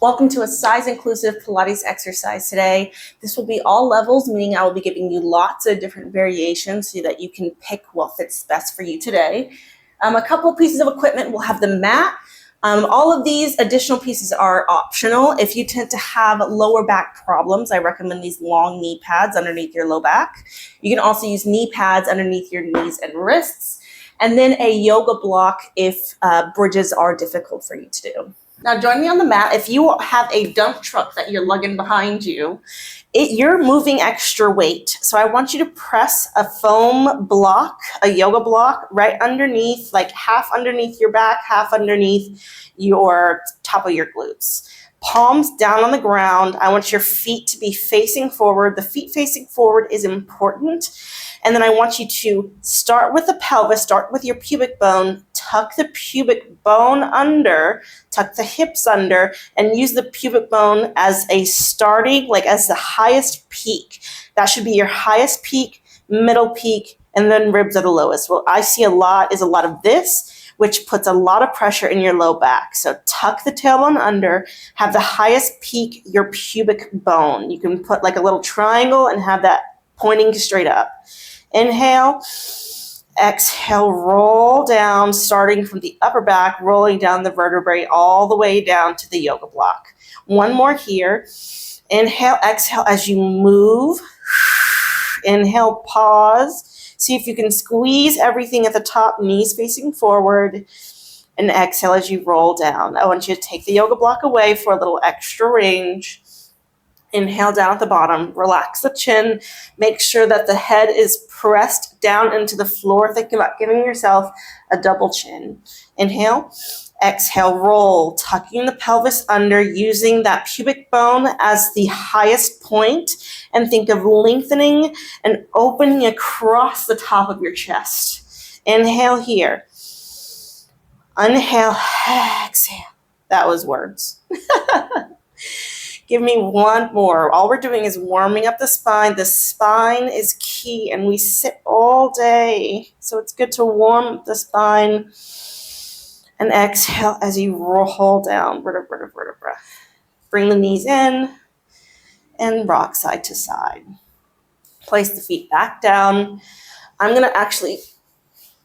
Welcome to a size-inclusive Pilates exercise today. This will be all levels, meaning I will be giving you lots of different variations so that you can pick what fits best for you today. A couple pieces of equipment will have the mat. All of these additional pieces are optional. If you tend to have lower back problems, I recommend these long knee pads underneath your low back. You can also use knee pads underneath your knees and wrists, and then a yoga block if bridges are difficult for you to do. Now join me on the mat. If you have a dump truck that you're lugging behind you, you're moving extra weight. So I want you to press a foam block, a yoga block, right underneath, like half underneath your back, half underneath your top of your glutes. Palms down on the ground. I want your feet to be facing forward. The feet facing forward is important. And then I want you to start with the pelvis, start with your pubic bone, tuck the pubic bone under, tuck the hips under, and use the pubic bone as a starting, like as the highest peak. That should be your highest peak, middle peak, and then ribs are the lowest. What I see a lot of this, which puts a lot of pressure in your low back. So tuck the tailbone under, have the highest peak, your pubic bone. You can put like a little triangle and have that pointing straight up. Inhale, exhale, roll down, starting from the upper back, rolling down the vertebrae all the way down to the yoga block. One more here. Inhale, exhale as you move. Inhale, pause. See if you can squeeze everything at the top, knees facing forward. And exhale as you roll down. I want you to take the yoga block away for a little extra range. Inhale down at the bottom, relax the chin, make sure that the head is pressed down into the floor. Think about giving yourself a double chin. Inhale, exhale, roll, tucking the pelvis under, using that pubic bone as the highest point, and think of lengthening and opening across the top of your chest. Inhale here. Inhale, exhale. That was words. Give me one more. All we're doing is warming up the spine. The spine is key, and we sit all day. So it's good to warm up the spine. And exhale as you roll down, vertebra to vertebra. Bring the knees in and rock side to side. Place the feet back down. I'm going to actually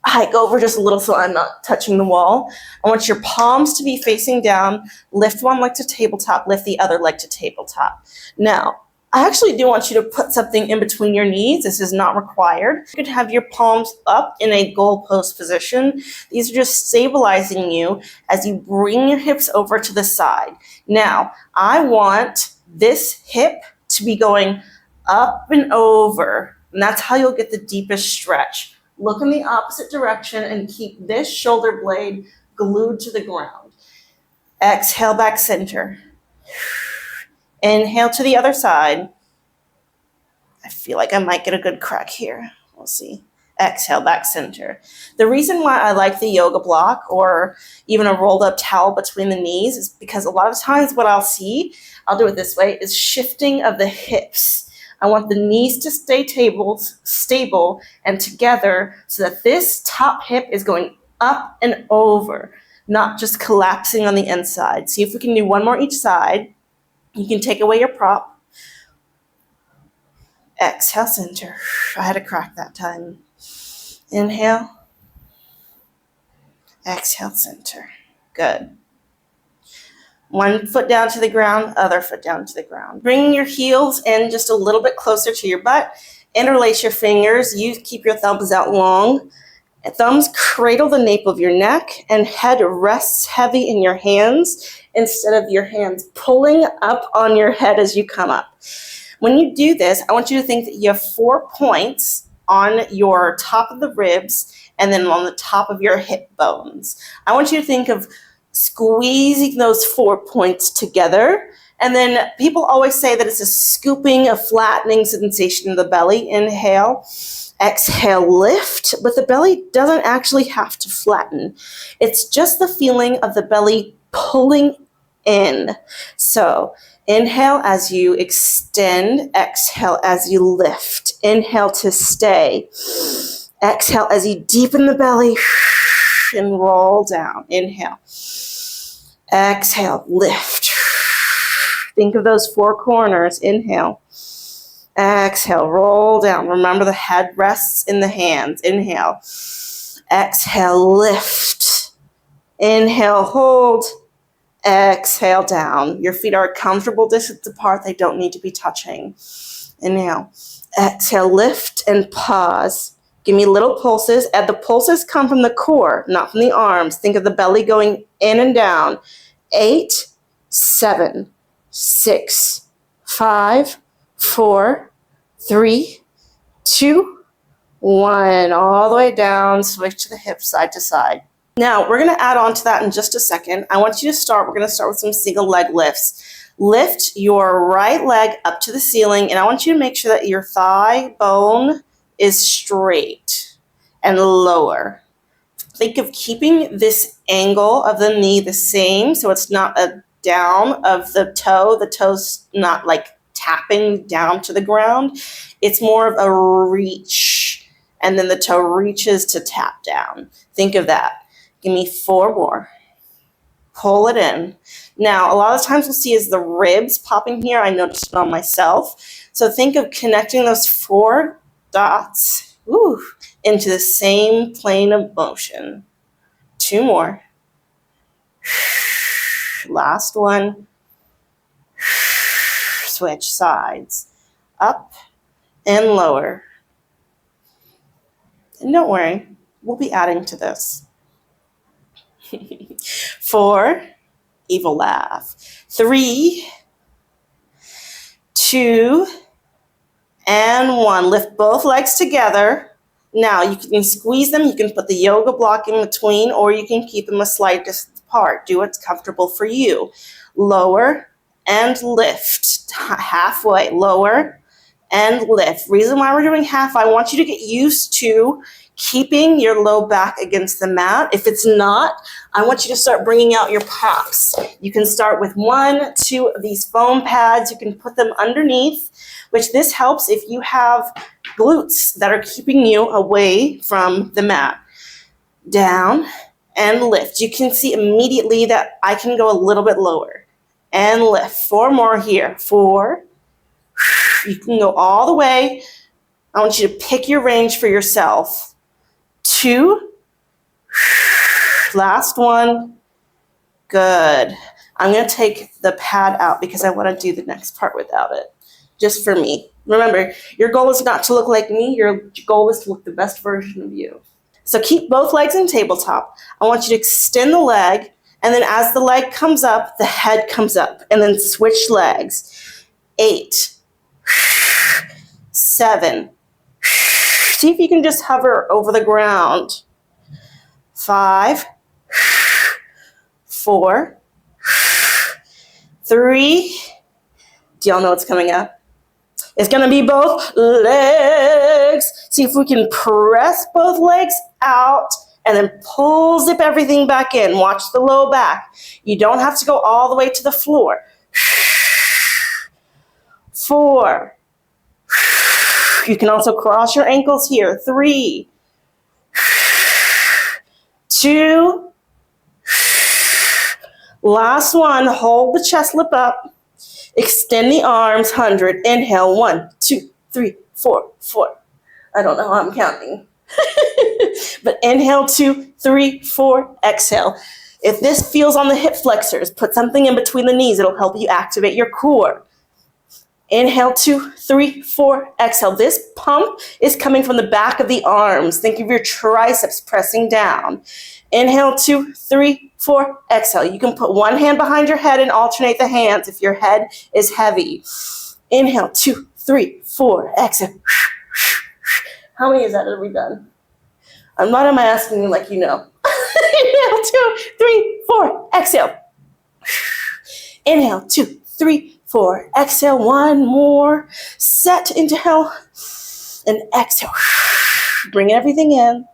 hike over just a little so I'm not touching the wall. I want your palms to be facing down. Lift one leg to tabletop, lift the other leg to tabletop. Now, I actually do want you to put something in between your knees. This is not required. You could have your palms up in a goalpost position. These are just stabilizing you as you bring your hips over to the side. Now, I want this hip to be going up and over, and that's how you'll get the deepest stretch. Look in the opposite direction and keep this shoulder blade glued to the ground. Exhale, back center. Inhale to the other side. I feel like I might get a good crack here. We'll see. Exhale, back center. The reason why I like the yoga block or even a rolled up towel between the knees is because a lot of times what I'll see, I'll do it this way, is shifting of the hips. I want the knees to stay stable and together so that this top hip is going up and over, not just collapsing on the inside. See if we can do one more each side. You can take away your prop. Exhale, center. I had a crack that time. Inhale. Exhale, center. Good. One foot down to the ground, other foot down to the ground. Bring your heels in just a little bit closer to your butt. Interlace your fingers. You keep your thumbs out long. Thumbs cradle the nape of your neck, and head rests heavy in your hands instead of your hands pulling up on your head as you come up. When you do this, I want you to think that you have 4 points on your top of the ribs and then on the top of your hip bones. I want you to think of squeezing those 4 points together. And then people always say that it's a scooping, a flattening sensation in the belly. Inhale, exhale, lift. But the belly doesn't actually have to flatten. It's just the feeling of the belly pulling in. So inhale as you extend. Exhale as you lift. Inhale to stay. Exhale as you deepen the belly and roll down. Inhale. Exhale, lift. Think of those four corners. Inhale. Exhale, roll down. Remember the head rests in the hands. Inhale. Exhale, lift. Inhale, hold. Exhale, down. Your feet are a comfortable distance apart. They don't need to be touching. Inhale. Exhale, lift and pause. Give me little pulses. And the pulses come from the core, not from the arms. Think of the belly going in and down. 8, 7, 6, 5, 4, 3, 2, 1. All the way down. Switch to the hips side to side. Now, we're going to add on to that in just a second. I want you to start. We're going to start with some single leg lifts. Lift your right leg up to the ceiling, and I want you to make sure that your thigh bone is straight and lower. Think of keeping this angle of the knee the same, so it's not a down of the toe. The toe's not like tapping down to the ground. It's more of a reach, and then the toe reaches to tap down. Think of that. Give me 4 more. Pull it in. Now, a lot of times we'll see is the ribs popping here. I noticed it on myself. So think of connecting those 4 dots into the same plane of motion. 2 more. Last one. Switch sides. Up and lower. And don't worry, we'll be adding to this. 4, evil laugh. 3, 2, and 1. Lift both legs together. Now you can squeeze them. You can put the yoga block in between, or you can keep them a slight distance apart. Do what's comfortable for you. Lower and lift. Halfway. Lower and lift. Reason why we're doing half, I want you to get used to keeping your low back against the mat. If it's not, I want you to start bringing out your pops. You can start with 1, 2 of these foam pads. You can put them underneath, which this helps if you have glutes that are keeping you away from the mat. Down and lift. You can see immediately that I can go a little bit lower. And lift. 4 more here. 4. You can go all the way. I want you to pick your range for yourself. 2. Last one. Good. I'm going to take the pad out because I want to do the next part without it. Just for me. Remember, your goal is not to look like me. Your goal is to look the best version of you. So keep both legs in tabletop. I want you to extend the leg, and then as the leg comes up, the head comes up, and then switch legs. 8. 7. See if you can just hover over the ground. 5, 4, 3. Do y'all know what's coming up? It's going to be both legs. See if we can press both legs out and then pull, zip everything back in. Watch the low back. You don't have to go all the way to the floor. 4. You can also cross your ankles here. 3, 2. Last one. Hold the chest lip up. Extend the arms. 100. Inhale. 1, 2, 3, 4, 4. I don't know how I'm counting. But inhale. 2, 3, 4. Exhale. If this feels on the hip flexors, put something in between the knees. It'll help you activate your core. Inhale, 2, 3, 4, exhale. This pump is coming from the back of the arms. Think of your triceps pressing down. Inhale, 2, 3, 4, exhale. You can put one hand behind your head and alternate the hands if your head is heavy. Inhale, 2, 3, 4, exhale. How many is that? Have we done? I'm not asking you like you know. Inhale, 2, 3, 4, exhale. Inhale, 2, 3, 4, exhale. 1 more. Set, inhale, and exhale. Bring everything in.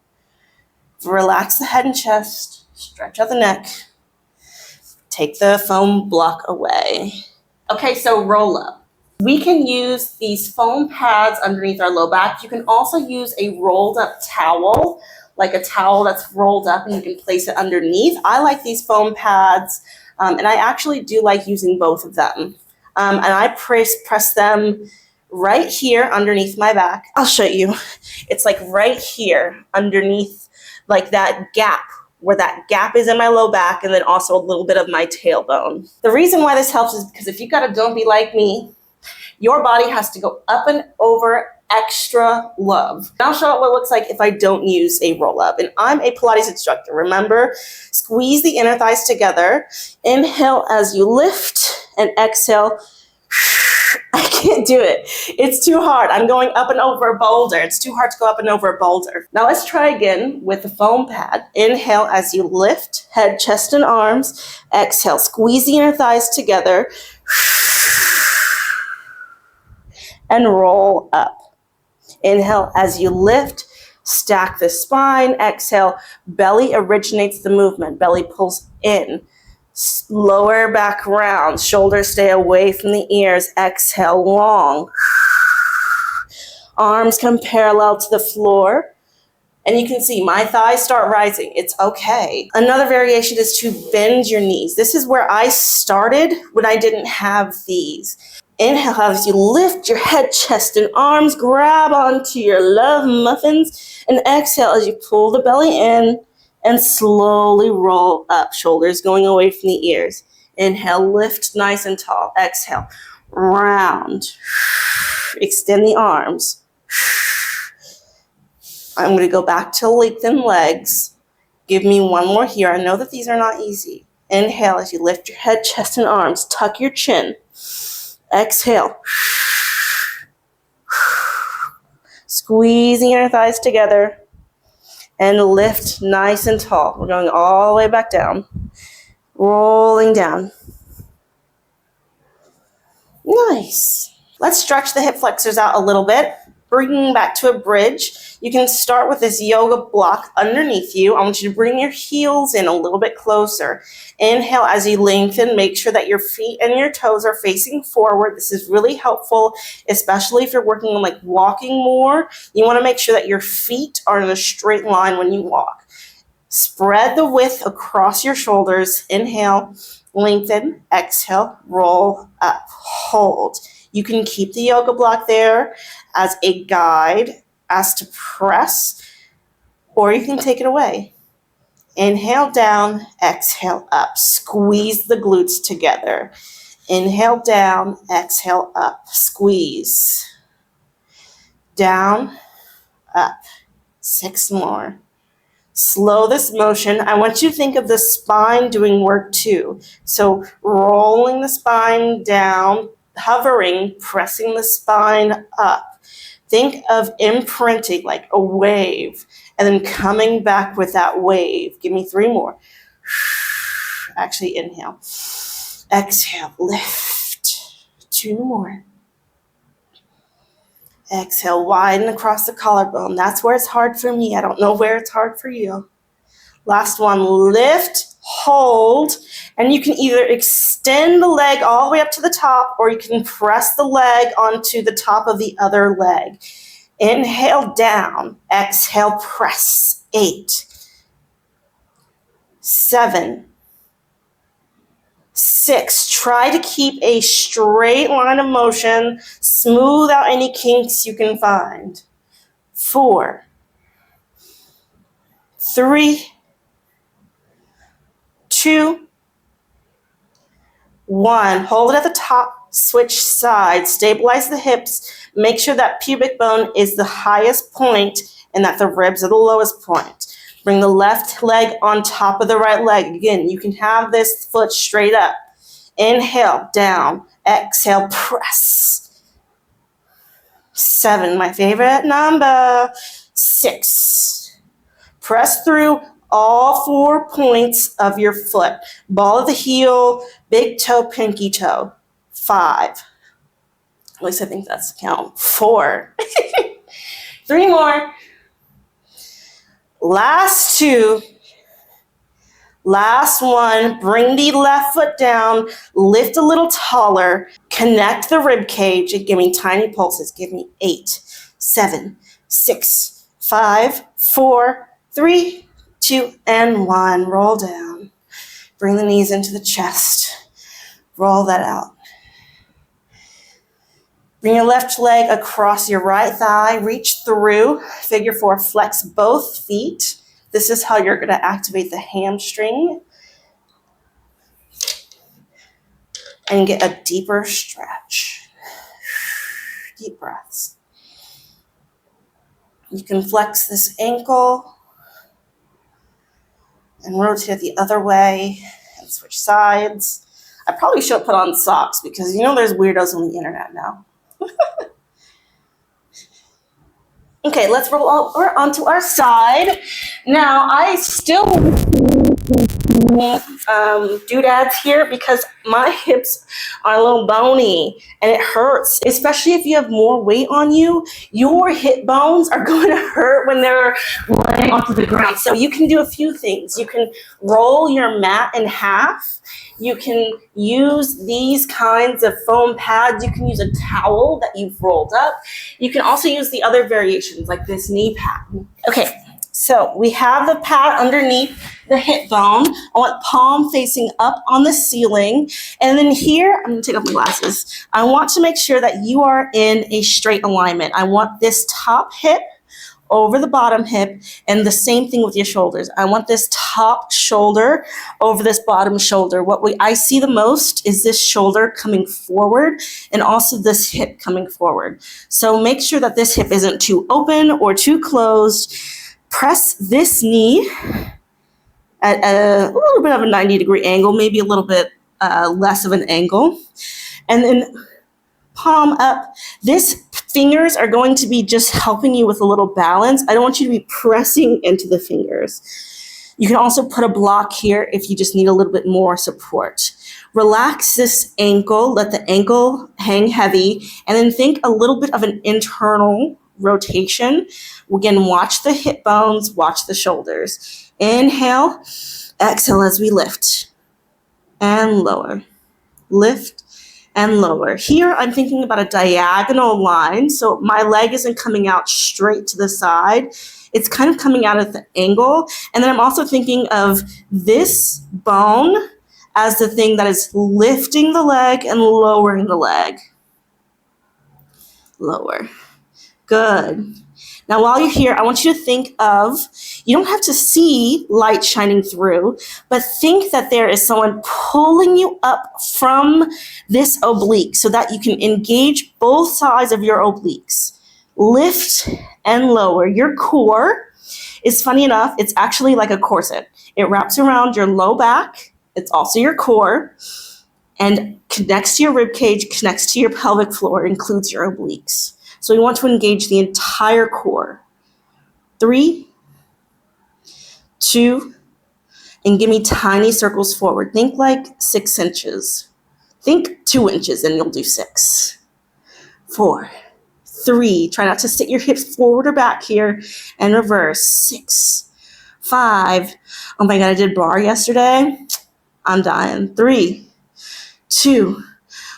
Relax the head and chest. Stretch out the neck. Take the foam block away. Okay, so roll up. We can use these foam pads underneath our low back. You can also use a rolled up towel, like a towel that's rolled up and you can place it underneath. I like these foam pads, and I actually do like using both of them. And I press them right here underneath my back. I'll show you. It's like right here underneath, like that gap, where that gap is in my low back, and then also a little bit of my tailbone. The reason why this helps is because if you've got a don't be like me, your body has to go up and over extra love. I'll show you what it looks like if I don't use a roll up. And I'm a Pilates instructor. Remember, squeeze the inner thighs together. Inhale as you lift, and exhale. I can't do it. It's too hard. I'm going up and over a boulder. It's too hard to go up and over a boulder. Now let's try again with the foam pad. Inhale as you lift, head, chest, and arms. Exhale, squeeze the inner thighs together. And roll up. Inhale as you lift, stack the spine. Exhale, belly originates the movement. Belly pulls in. Lower back round, shoulders stay away from the ears. Exhale, long. Arms come parallel to the floor. And you can see my thighs start rising. It's okay. Another variation is to bend your knees. This is where I started when I didn't have these. Inhale as you lift your head, chest, and arms. Grab onto your love muffins. And exhale as you pull the belly in and slowly roll up. Shoulders going away from the ears. Inhale, lift nice and tall. Exhale, round. Extend the arms. I'm going to go back to lengthen legs. Give me one more here. I know that these are not easy. Inhale as you lift your head, chest, and arms. Tuck your chin. Exhale. Squeezing your thighs together and lift nice and tall. We're going all the way back down. Rolling down. Nice. Let's stretch the hip flexors out a little bit. Bringing back to a bridge. You can start with this yoga block underneath you. I want you to bring your heels in a little bit closer. Inhale as you lengthen. Make sure that your feet and your toes are facing forward. This is really helpful, especially if you're working on like walking more. You want to make sure that your feet are in a straight line when you walk. Spread the width across your shoulders. Inhale, lengthen, exhale, roll up, hold. You can keep the yoga block there as a guide as to press, or you can take it away. Inhale down, exhale up. Squeeze the glutes together. Inhale down, exhale up. Squeeze. Down, up. 6 more. Slow this motion. I want you to think of the spine doing work too. So rolling the spine down, hovering, pressing the spine up. Think of imprinting like a wave and then coming back with that wave. Give me 3 more. Actually, inhale. Exhale, lift. 2 more. Exhale, widen across the collarbone. That's where it's hard for me. I don't know where it's hard for you. Last one, lift, hold, and you can either extend the leg all the way up to the top, or you can press the leg onto the top of the other leg. Inhale down, exhale, press. 8, 7, 6. Try to keep a straight line of motion. Smooth out any kinks you can find. 4, 3, 2, 1. Hold it at the top. Switch sides. Stabilize the hips. Make sure that pubic bone is the highest point and that the ribs are the lowest point. Bring the left leg on top of the right leg. Again, you can have this foot straight up. Inhale, down. Exhale, press. 7, my favorite number. 6. Press through all 4 points of your foot. Ball of the heel, big toe, pinky toe. 5. At least I think that's the count. 4. 3 more. Last 2. Last 1. Bring the left foot down. Lift a little taller. Connect the rib cage and give me tiny pulses. Give me 8, 7, 6, 5, 4, 3, 2, and 1. Roll down. Bring the knees into the chest. Roll that out. Bring your left leg across your right thigh, reach through, figure four, flex both feet. This is how you're gonna activate the hamstring and get a deeper stretch. Deep breaths. You can flex this ankle and rotate the other way and switch sides. I probably should put on socks because you know there's weirdos on the internet now. Okay, let's roll over onto our side. Now, I still doodads here because my hips are a little bony and it hurts, especially if you have more weight on you. Your hip bones are going to hurt when they're laying onto the ground. So you can do a few things. You can roll your mat in half. You can use these kinds of foam pads. You can use a towel that you've rolled up. You can also use the other variations like this knee pad. Okay, so we have the pad underneath the hip bone. I want palm facing up on the ceiling. And then here, I'm gonna take off my glasses. I want to make sure that you are in a straight alignment. I want this top hip over the bottom hip, and the same thing with your shoulders. I want this top shoulder over this bottom shoulder. What I see the most is this shoulder coming forward and also this hip coming forward. So make sure that this hip isn't too open or too closed. Press this knee at a little bit of a 90-degree angle, maybe a little bit less of an angle. And then palm up. This fingers are going to be just helping you with a little balance. I don't want you to be pressing into the fingers. You can also put a block here if you just need a little bit more support. Relax this ankle, let the ankle hang heavy, and then think a little bit of an internal rotation. Again, watch the hip bones, watch the shoulders. Inhale, exhale as we lift and lower. Lift and lower. Here, I'm thinking about a diagonal line. So my leg isn't coming out straight to the side. It's kind of coming out at the angle. And then I'm also thinking of this bone as the thing that is lifting the leg and lowering the leg. Lower. Good. Now, while you're here, I want you to think of, you don't have to see light shining through, but think that there is someone pulling you up from this oblique so that you can engage both sides of your obliques. Lift and lower. Your core is, funny enough, it's actually like a corset. It wraps around your low back. It's also your core and connects to your rib cage, connects to your pelvic floor, includes your obliques. So we want to engage the entire core. 3, 2, and give me tiny circles forward. Think like 6 inches. Think 2 inches and you'll do 6. 4, 3, try not to sit your hips forward or back here, and reverse. 6, 5, oh my God, I did bar yesterday. I'm dying. 3, 2,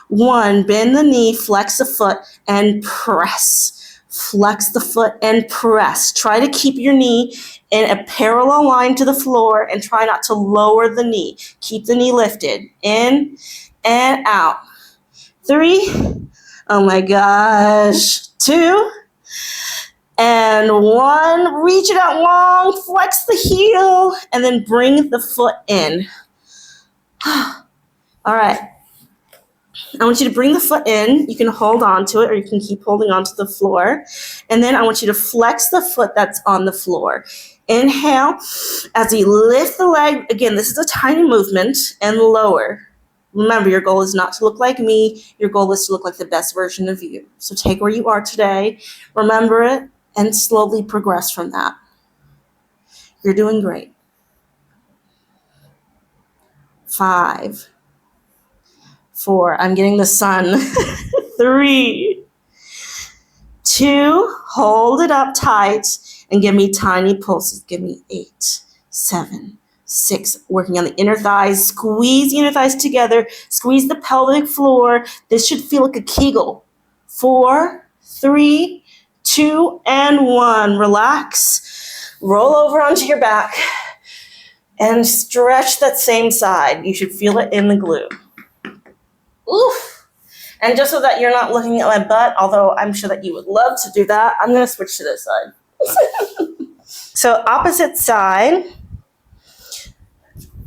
1, bend the knee, flex the foot, and press. Flex the foot and press. Try to keep your knee in a parallel line to the floor and try not to lower the knee. Keep the knee lifted. In and out. 3, oh my gosh. 2, and 1. Reach it out long, flex the heel, and then bring the foot in. All right. I want you to bring the foot in. You can hold on to it or you can keep holding on to the floor. And then I want you to flex the foot that's on the floor. Inhale as you lift the leg. Again, this is a tiny movement, and lower. Remember, your goal is not to look like me. Your goal is to look like the best version of you. So take where you are today, remember it, and slowly progress from that. You're doing great. 5, 4, I'm getting the sun. 3, 2, hold it up tight and give me tiny pulses. Give me 8, 7, 6, working on the inner thighs. Squeeze the inner thighs together. Squeeze the pelvic floor. This should feel like a Kegel. 4, 3, 2, and 1. Relax. Roll over onto your back and stretch that same side. You should feel it in the glute. Oof. And just so that you're not looking at my butt, although I'm sure that you would love to do that, I'm going to switch to this side. So opposite side,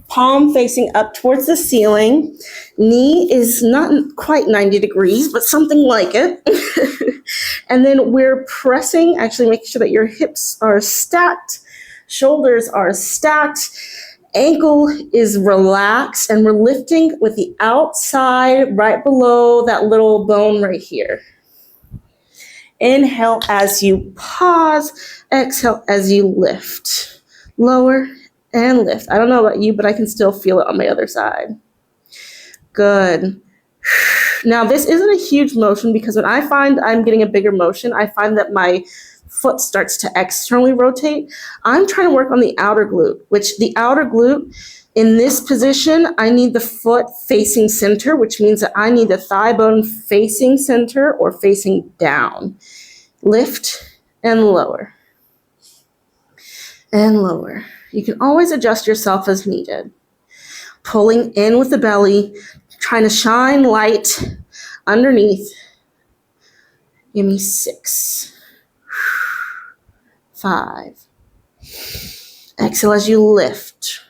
palm facing up towards the ceiling. Knee is not quite 90 degrees, but something like it. And then we're pressing, actually making sure that your hips are stacked, shoulders are stacked, ankle is relaxed, and we're lifting with the outside right below that little bone right here. Inhale as you pause, exhale as you lift. Lower and lift. I don't know about you, but I can still feel it on my other side. Good. Now, this isn't a huge motion because when I find I'm getting a bigger motion, I find that my foot starts to externally rotate. I'm trying to work on the outer glute, which the outer glute, in this position, I need the foot facing center, which means that I need the thigh bone facing center or facing down. Lift and lower. And lower. You can always adjust yourself as needed. Pulling in with the belly, trying to shine light underneath. Give me 6, 5. Exhale as you lift.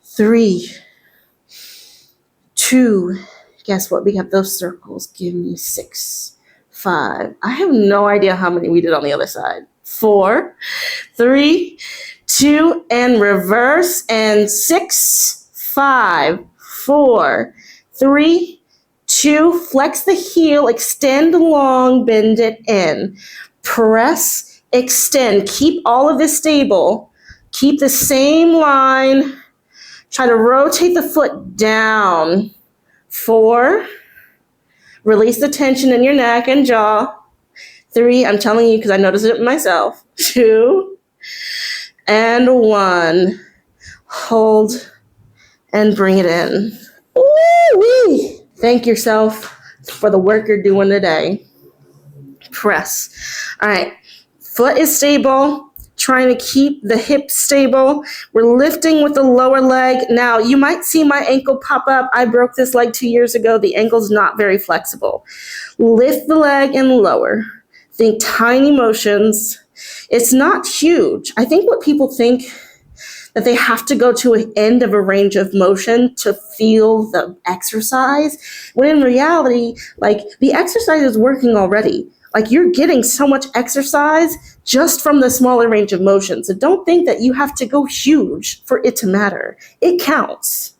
3, 2. Guess what? We got those circles. Give me 6, 5. I have no idea how many we did on the other side. 4, 3, 2, and reverse, and 6, 5, 4, 3, 2. Flex the heel, extend long, bend it in. Press, extend. Keep all of this stable. Keep the same line. Try to rotate the foot down. 4. Release the tension in your neck and jaw. 3. I'm telling you because I noticed it myself. 2. And 1. Hold and bring it in. Woo-wee. Thank yourself for the work you're doing today. Press. All right. Foot is stable. Trying to keep the hips stable. We're lifting with the lower leg. Now, you might see my ankle pop up. I broke this leg 2 years ago. The ankle's not very flexible. Lift the leg and lower. Think tiny motions. It's not huge. I think what people think that they have to go to an end of a range of motion to feel the exercise, when in reality, like, the exercise is working already. Like, you're getting so much exercise just from the smaller range of motion. So don't think that you have to go huge for it to matter. It counts.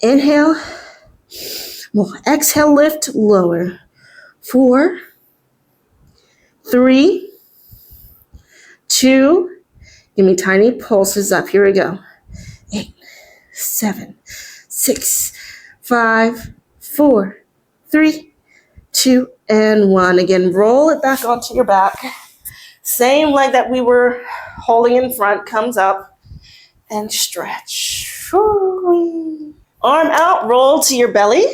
Inhale. Well, exhale, lift, lower. 4, 3, 2. Give me tiny pulses up. Here we go. 8, 7, 6, 5, 4, 3, 2, and 1. Again, roll it back onto your back. Same leg that we were holding in front comes up and stretch. Arm out, roll to your belly.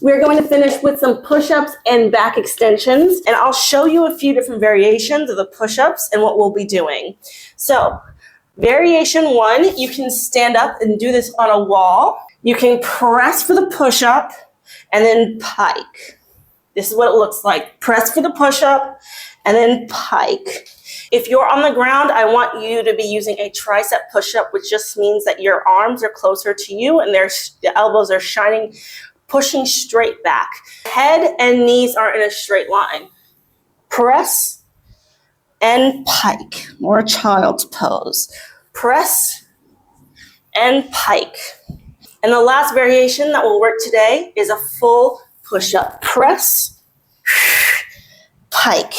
We're going to finish with some push-ups and back extensions, and I'll show you a few different variations of the push-ups and what we'll be doing. So, variation 1, you can stand up and do this on a wall. You can press for the push-up and then pike. This is what it looks like. Press for the push-up and then pike. If you're on the ground, I want you to be using a tricep push-up, which just means that your arms are closer to you and the elbows are shining, pushing straight back. Head and knees are in a straight line. Press and pike, or child's pose. Press and pike. And the last variation that will work today is a full push-up. Press, pike.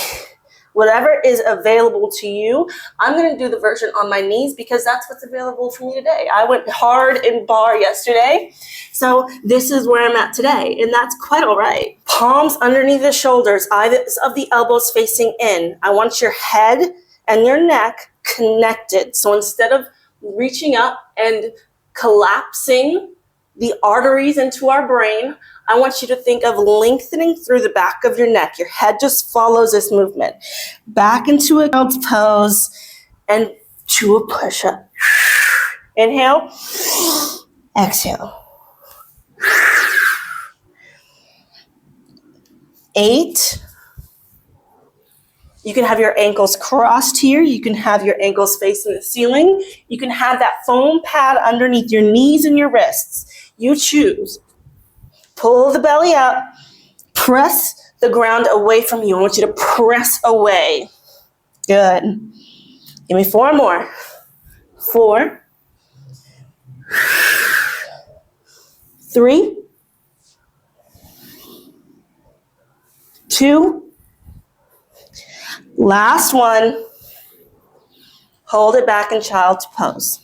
Whatever is available to you. I'm going to do the version on my knees because that's what's available for me today. I went hard in bar yesterday, so this is where I'm at today, and that's quite all right. Palms underneath the shoulders, eyes of the elbows facing in. I want your head and your neck connected. So instead of reaching up and collapsing the arteries into our brain, I want you to think of lengthening through the back of your neck. Your head just follows this movement. Back into a child's pose and to a push-up. Inhale. Exhale. 8. You can have your ankles crossed here. You can have your ankles facing the ceiling. You can have that foam pad underneath your knees and your wrists. You choose. Pull the belly up. Press the ground away from you. I want you to press away. Good. Give me 4 more. 4. 3. 2. Last one. Hold it back in child's pose.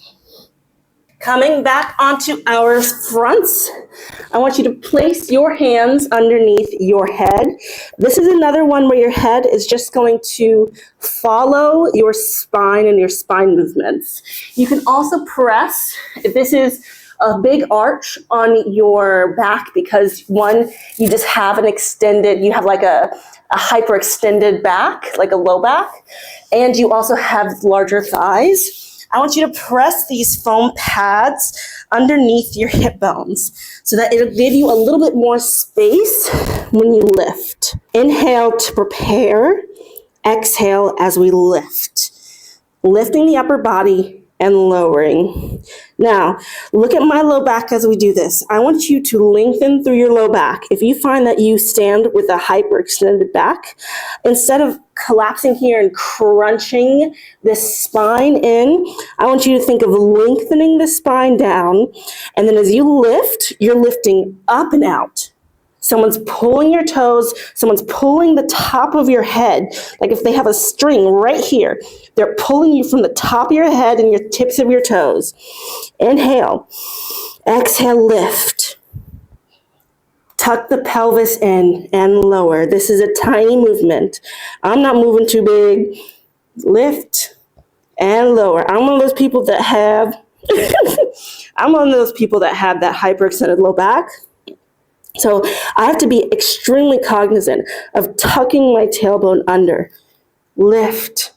Coming back onto our fronts, I want you to place your hands underneath your head. This is another one where your head is just going to follow your spine and your spine movements. You can also press, if this is a big arch on your back, because one, you just have you have like a hyperextended back, like a low back, and you also have larger thighs. I want you to press these foam pads underneath your hip bones so that it'll give you a little bit more space when you lift. Inhale to prepare. Exhale as we lift. Lifting the upper body and lowering. Now, look at my low back as we do this. I want you to lengthen through your low back. If you find that you stand with a hyperextended back, instead of collapsing here and crunching the spine in, I want you to think of lengthening the spine down. And then as you lift, you're lifting up and out. Someone's pulling your toes, someone's pulling the top of your head. Like if they have a string right here, they're pulling you from the top of your head and your tips of your toes. Inhale. Exhale, lift. Tuck the pelvis in and lower. This is a tiny movement. I'm not moving too big. Lift and lower. I'm one of those people that have that hyperextended low back. So I have to be extremely cognizant of tucking my tailbone under. Lift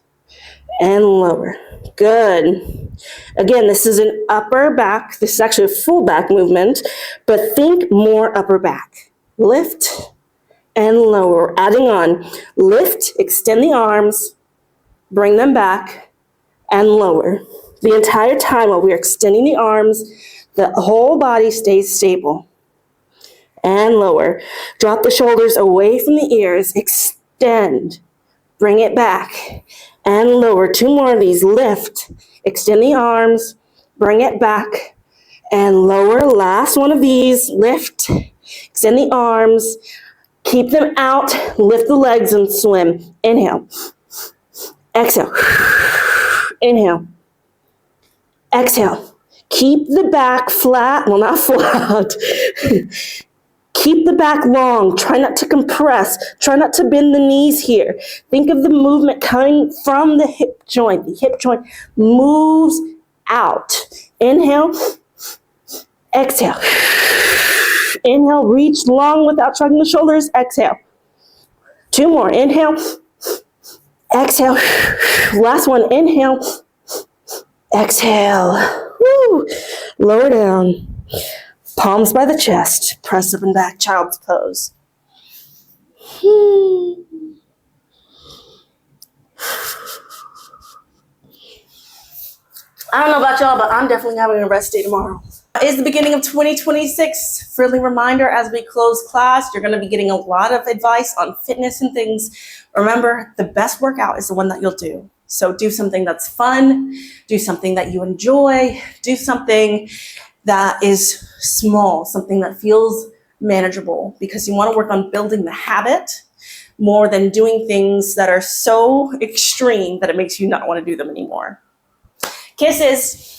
and lower. Good. Again, this is an upper back. This is actually a full back movement, but think more upper back. Lift and lower. Adding on. Lift, extend the arms, bring them back, and lower. The entire time while we're extending the arms, the whole body stays stable. And lower. Drop the shoulders away from the ears. Extend. Bring it back. And lower. 2 more of these. Lift. Extend the arms. Bring it back. And lower. Last one of these. Lift. Extend the arms. Keep them out. Lift the legs and swim. Inhale. Exhale. Inhale. Exhale. Keep the back flat. Well, not flat. Keep the back long. Try not to compress. Try not to bend the knees here. Think of the movement coming from the hip joint. The hip joint moves out. Inhale. Exhale. Inhale. Reach long without shrugging the shoulders. Exhale. 2 more. Inhale. Exhale. Last one. Inhale. Exhale. Woo. Lower down. Palms by the chest. Press up and back. Child's pose. I don't know about y'all, but I'm definitely having a rest day tomorrow. It's the beginning of 2026. Friendly reminder, as we close class, you're going to be getting a lot of advice on fitness and things. Remember, the best workout is the one that you'll do. So do something that's fun. Do something that you enjoy. Do something that is small, something that feels manageable, because you want to work on building the habit more than doing things that are so extreme that it makes you not want to do them anymore. Kisses.